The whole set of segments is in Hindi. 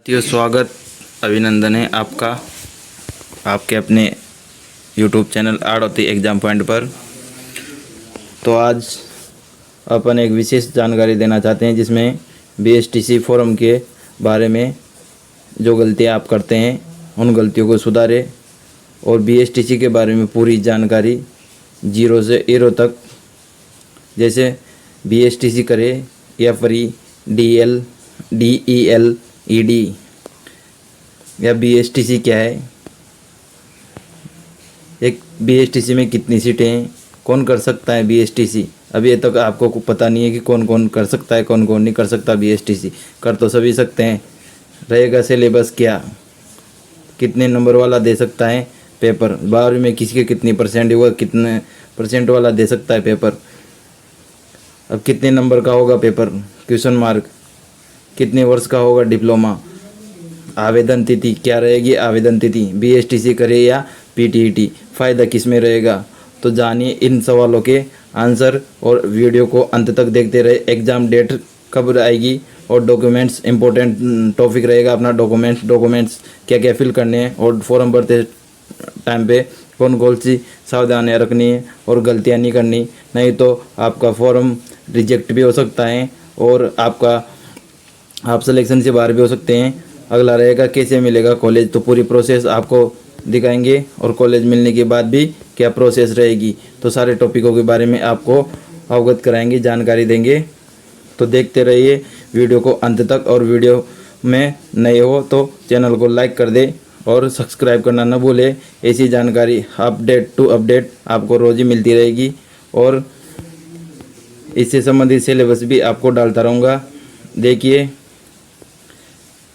स्वागत अभिनंदन है आपका आपके अपने YouTube चैनल आड़ती एग्ज़ाम पॉइंट पर। तो आज अपन एक विशेष जानकारी देना चाहते हैं जिसमें BSTC फॉर्म के बारे में जो गलतियां आप करते हैं उन गलतियों को सुधारें और BSTC के बारे में पूरी जानकारी 0 से हीरो तक, जैसे BSTC करें या फ्री DL DEL ED या BSTC क्या है, एक BSTC में कितनी सीटें हैं, कौन कर सकता है BSTC। अभी तक आपको पता नहीं है कि कौन कौन कर सकता है, कौन कौन नहीं कर सकता BSTC। कर तो सभी सकते हैं। रहेगा सिलेबस क्या, कितने नंबर वाला दे सकता है पेपर, 12वीं में किसी के कितनी परसेंट हुआ, कितने परसेंट वाला दे सकता है पेपर। अब कितने नंबर का होगा पेपर, क्वेश्चन मार्क, कितने वर्ष का होगा डिप्लोमा, आवेदन तिथि क्या रहेगी, आवेदन तिथि BSTC करे या PTET, फ़ायदा किस में रहेगा। तो जानिए इन सवालों के आंसर और वीडियो को अंत तक देखते रहे। एग्ज़ाम डेट कब आएगी और डॉक्यूमेंट्स इंपॉर्टेंट टॉपिक रहेगा अपना। डॉक्यूमेंट्स क्या क्या फिल करने हैं और फॉर्म भरते टाइम पे कौन कौन सी सावधानियाँ रखनी है और गलतियाँ नहीं करनी, नहीं तो आपका फॉर्म रिजेक्ट भी हो सकता है और आप सिलेक्शन से बाहर भी हो सकते हैं। अगला रहेगा कैसे मिलेगा कॉलेज, तो पूरी प्रोसेस आपको दिखाएंगे और कॉलेज मिलने के बाद भी क्या प्रोसेस रहेगी, तो सारे टॉपिकों के बारे में आपको अवगत कराएंगे, जानकारी देंगे। तो देखते रहिए वीडियो को अंत तक, और वीडियो में नए हो तो चैनल को लाइक कर दे और सब्सक्राइब करना न भूले। ऐसी जानकारी अपडेट टू अपडेट आपको रोज़ ही मिलती रहेगी और इससे संबंधित सिलेबस भी आपको डालता रहूँगा। देखिए,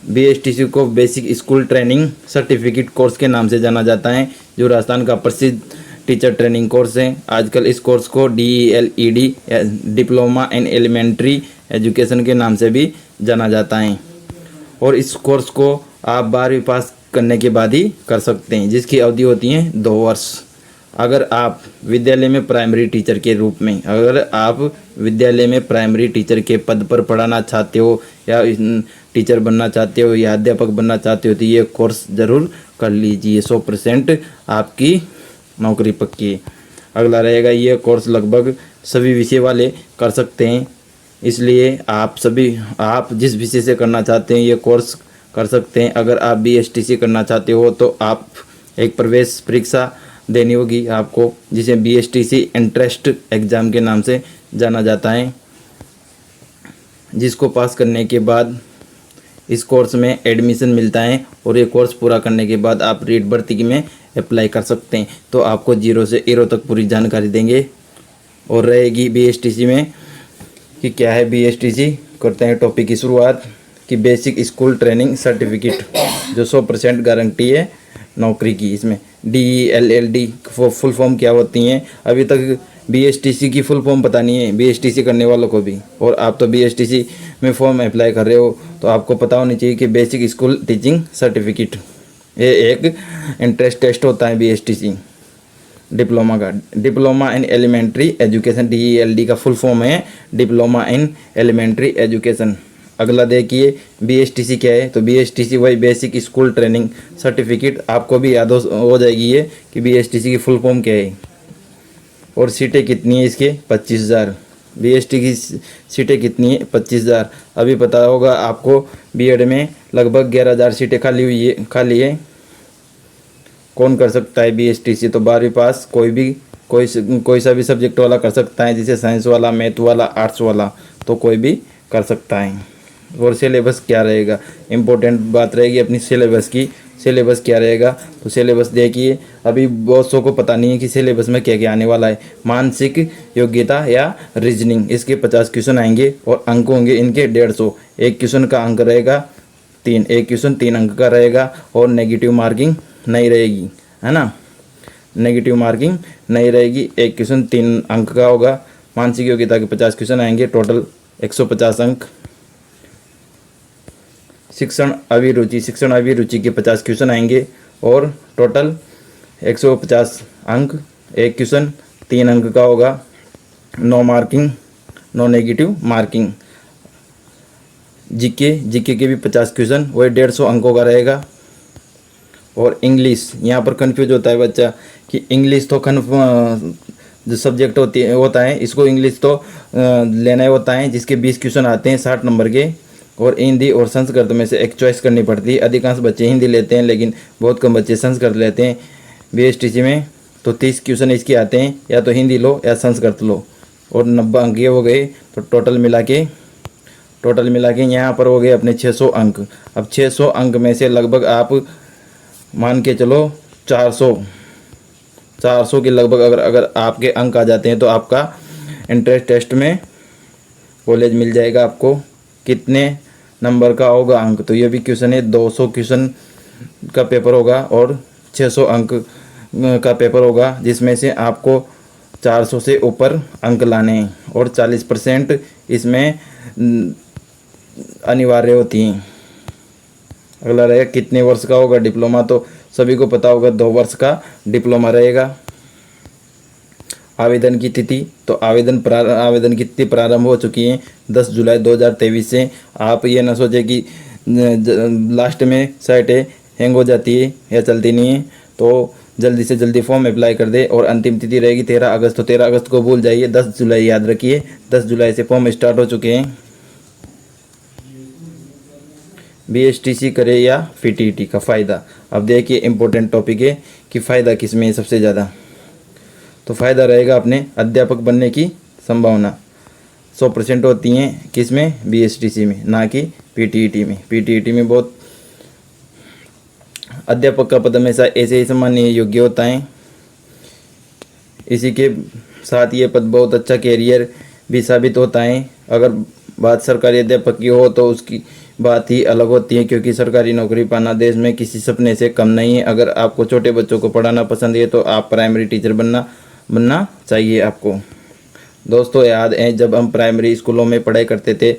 BSTC को basic school training certificate course के नाम से जाना जाता है, जो राजस्थान का प्रसिद्ध टीचर ट्रेनिंग कोर्स है। आजकल इस कोर्स को DEL ED diploma in elementary education के नाम से भी जाना जाता है और इस कोर्स को आप 12वीं पास करने के बाद ही कर सकते हैं, जिसकी अवधि होती है 2 वर्ष। अगर आप विद्यालय में प्राइमरी टीचर के रूप में, अगर आप विद्यालय में प्राइमरी टीचर के पद पर पढ़ाना चाहते हो या टीचर बनना चाहते हो या अध्यापक बनना चाहते हो तो ये कोर्स ज़रूर कर लीजिए। 100% आपकी नौकरी पक्की है। अगला रहेगा, ये कोर्स लगभग सभी विषय वाले कर सकते हैं, इसलिए आप जिस विषय से करना चाहते हैं ये कोर्स कर सकते हैं। अगर आप BSTC करना चाहते हो तो आप एक प्रवेश परीक्षा देनी होगी आपको, जिसे BSTC एंट्रेंस एग्ज़ाम के नाम से जाना जाता है, जिसको पास करने के बाद इस कोर्स में एडमिशन मिलता है और ये कोर्स पूरा करने के बाद आप रीट भर्ती में अप्लाई कर सकते हैं। तो आपको 0 से हीरो तक पूरी जानकारी देंगे और रहेगी BSTC में कि क्या है BSTC। करते हैं टॉपिक की शुरुआत कि बेसिक स्कूल ट्रेनिंग सर्टिफिकेट, जो 100% गारंटी है नौकरी की। इसमें DELLD फुल फॉर्म क्या होती हैं, अभी तक BSTC की फुल फॉर्म पता नहीं है BSTC करने वालों को भी, और आप तो BSTC में फॉर्म अप्लाई कर रहे हो तो आपको पता होनी चाहिए कि बेसिक स्कूल टीचिंग सर्टिफिकेट ये एक एंट्रेंस टेस्ट होता है BSTC डिप्लोमा का। Diploma in elementary education, DELD का फुल फॉर्म है डिप्लोमा इन एलिमेंट्री एजुकेशन। अगला देखिए BSTC क्या है, तो BSTC वही बेसिक स्कूल ट्रेनिंग सर्टिफिकेट। आपको भी याद हो जाएगी ये कि BSTC की फुल फॉर्म क्या है और सीटें कितनी है इसके, 25,000। BSTC की सीटें कितनी है, 25,000। अभी पता होगा आपको B.Ed में लगभग 11,000 सीटें खाली है। कौन कर सकता है BSTC, तो 12वीं पास कोई सा भी सब्जेक्ट वाला कर सकता है, जैसे साइंस वाला, मैथ वाला, आर्ट्स वाला, तो कोई भी कर सकता है। और सिलेबस क्या रहेगा, इम्पोर्टेंट बात रहेगी अपनी सिलेबस की। सिलेबस क्या रहेगा, तो सिलेबस देखिए, अभी बहुत सौ को पता नहीं है कि सिलेबस में क्या क्या आने वाला है। मानसिक योग्यता या रीजनिंग, इसके 50 क्वेश्चन आएंगे और अंक होंगे इनके 150। एक क्वेश्चन का अंक रहेगा 3, एक क्वेश्चन 3 अंक का रहेगा और नेगेटिव मार्किंग नहीं रहेगी, है ना। नेगेटिव मार्किंग नहीं रहेगी, एक क्वेश्चन 3 अंक का होगा। मानसिक योग्यता के 50 क्वेश्चन आएंगे, टोटल 150 अंक। शिक्षण अभिरुचि के 50 क्वेश्चन आएंगे और टोटल 150 अंक। एक क्वेश्चन 3 अंक का होगा, no marking, no negative marking. GK के भी 50 क्वेश्चन, वही 150 अंकों का रहेगा। और इंग्लिश, यहाँ पर कन्फ्यूज होता है बच्चा कि इंग्लिश तो जो सब्जेक्ट होता है इसको इंग्लिश तो लेना ही होता है, जिसके 20 क्वेश्चन आते हैं 60 नंबर के, और हिंदी और संस्कृत में से एक चॉइस करनी पड़ती है। अधिकांश बच्चे हिंदी लेते हैं, लेकिन बहुत कम बच्चे संस्कृत लेते हैं बीएसटीसी में। तो 30 क्वेश्चन इसके आते हैं, या तो हिंदी लो या संस्कृत लो, और 90 अंक ये हो गए। तो टोटल मिला के यहाँ पर हो गए अपने 600 अंक। अब 600 अंक में से लगभग आप मान के चलो 400 के लगभग अगर आपके अंक आ जाते हैं तो आपका एंट्रेंस टेस्ट में कॉलेज मिल जाएगा। आपको कितने नंबर का होगा अंक, तो ये भी क्वेश्चन है। 200 क्वेश्चन का पेपर होगा और 600 अंक का पेपर होगा, जिसमें से आपको 400 से ऊपर अंक लाने हैं, और 40% इसमें अनिवार्य होती हैं। अगला रहेगा कितने वर्ष का होगा डिप्लोमा, तो सभी को पता होगा 2 वर्ष का डिप्लोमा रहेगा। आवेदन की तिथि, तो आवेदन की तिथि प्रारंभ हो चुकी है 10 जुलाई 2023 से। आप ये ना सोचे कि लास्ट में साइटें हैंग हो जाती है या चलती नहीं है, तो जल्दी से जल्दी फॉर्म अप्लाई कर दे। और अंतिम तिथि रहेगी 13 अगस्त, तो 13 अगस्त को भूल जाइए, 10 जुलाई याद रखिए। 10 जुलाई से फॉर्म स्टार्ट हो चुके हैं। बीएसटीसी करे या पीटीईटी का फ़ायदा, अब देखिए इम्पोर्टेंट टॉपिक है कि फ़ायदा किस में है सबसे ज़्यादा। तो फ़ायदा रहेगा अपने अध्यापक बनने की संभावना 100% होती हैं किस में, बीएसटीसी में, ना कि पीटीईटी में। पीटीईटी में बहुत अध्यापक का पद हमेशा ऐसे ही सम्माननीय योग्य होता है। इसी के साथ ये पद बहुत अच्छा कैरियर भी साबित होता है। अगर बात सरकारी अध्यापक की हो तो उसकी बात ही अलग होती है, क्योंकि सरकारी नौकरी पाना देश में किसी सपने से कम नहीं है। अगर आपको छोटे बच्चों को पढ़ाना पसंद है तो आप प्राइमरी टीचर बनना चाहिए आपको। दोस्तों, याद है जब हम प्राइमरी स्कूलों में पढ़ाई करते थे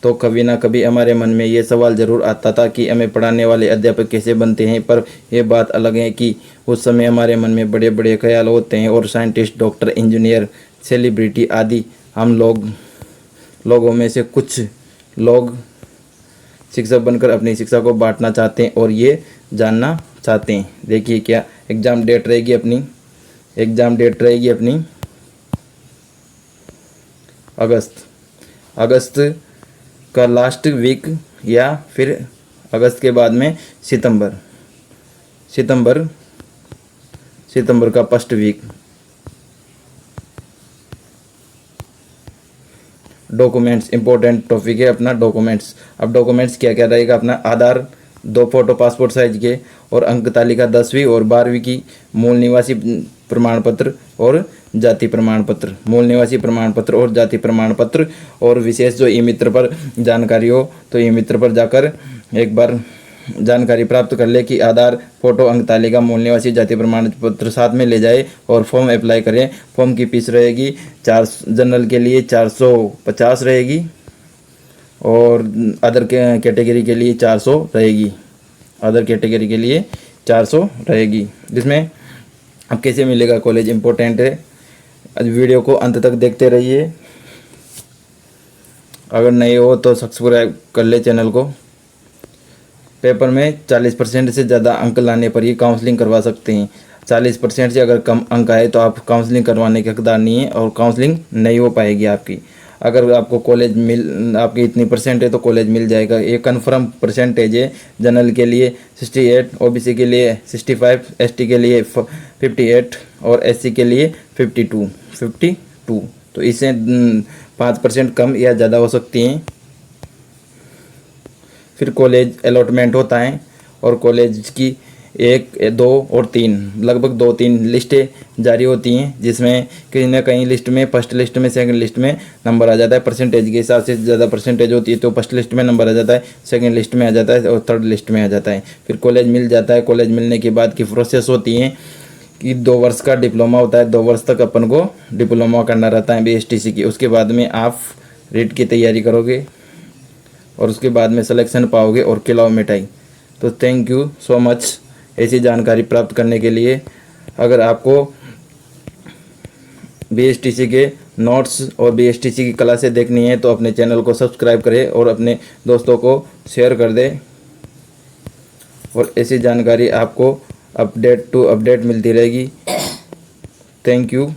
तो कभी ना कभी हमारे मन में ये सवाल ज़रूर आता था कि हमें पढ़ाने वाले अध्यापक कैसे बनते हैं। पर यह बात अलग है कि उस समय हमारे मन में बड़े बड़े ख्याल होते हैं, और साइंटिस्ट, डॉक्टर, इंजीनियर, सेलिब्रिटी आदि हम लोगों में से कुछ लोग शिक्षक बनकर अपनी शिक्षा को बांटना चाहते हैं और ये जानना चाहते हैं। देखिए क्या एग्ज़ाम डेट रहेगी अपनी अगस्त का लास्ट वीक, या फिर अगस्त के बाद में सितंबर का first week. Documents, important topic है अपना डॉक्यूमेंट्स। अब डॉक्यूमेंट्स क्या क्या रहेगा अपना, आधार, 2 फोटो पासपोर्ट साइज के, और अंक तालिका 10वीं और 12वीं की, मूल निवासी प्रमाण पत्र और जाति प्रमाण पत्र, मूल निवासी प्रमाण पत्र और जाति प्रमाण पत्र। और विशेष जो ई मित्र पर जानकारी हो तो ई मित्र पर जाकर एक बार जानकारी प्राप्त कर ले कि आधार, फोटो, अंक तालिका, मूल निवासी, जाति प्रमाण पत्र साथ में ले जाए और फॉर्म अप्लाई करें। फॉर्म की फीस रहेगी जनरल के लिए 450 रहेगी, और अदर कैटेगरी के लिए 400 रहेगी। जिसमें अब कैसे मिलेगा कॉलेज, इंपॉर्टेंट है, वीडियो को अंत तक देखते रहिए। अगर नहीं हो तो सब्सक्राइब कर ले चैनल को। पेपर में 40% से ज़्यादा अंक लाने पर ही काउंसलिंग करवा सकते हैं। 40% से अगर कम अंक आए तो आप काउंसलिंग करवाने के हकदार नहीं है, और काउंसलिंग नहीं हो पाएगी आपकी। अगर आपको कॉलेज आपकी इतनी परसेंट है तो कॉलेज मिल जाएगा। ये कन्फर्म परसेंटेज है। जनरल के लिए 68, ओबीसी के लिए 65, एसटी के लिए 58 और एससी के लिए 52। तो इससे 5% कम या ज़्यादा हो सकती हैं। फिर कॉलेज अलॉटमेंट होता है, और कॉलेज की 1, 2 और 3 लगभग 2-3 लिस्टें जारी होती हैं, जिसमें कहीं ना कहीं लिस्ट में, फर्स्ट लिस्ट में, सेकंड लिस्ट में नंबर आ जाता है। परसेंटेज के हिसाब से ज़्यादा परसेंटेज होती है तो फर्स्ट लिस्ट में नंबर आ जाता है, सेकंड लिस्ट में आ जाता है और थर्ड लिस्ट में आ जाता है। फिर कॉलेज मिल जाता है। कॉलेज मिलने के बाद की प्रोसेस होती है कि 2 वर्ष का डिप्लोमा होता है। 2 वर्ष तक अपन को डिप्लोमा करना रहता है बीएसटीसी की। उसके बाद में आप रीट की तैयारी करोगे और उसके बाद में सिलेक्शन पाओगे और खिलाओ मिठाई। तो थैंक यू सो मच ऐसी जानकारी प्राप्त करने के लिए। अगर आपको बीएसटीसी के नोट्स और BSTC की क्लासें देखनी है तो अपने चैनल को सब्सक्राइब करें और अपने दोस्तों को शेयर कर दें। और ऐसी जानकारी आपको अपडेट टू अपडेट मिलती रहेगी। Thank you.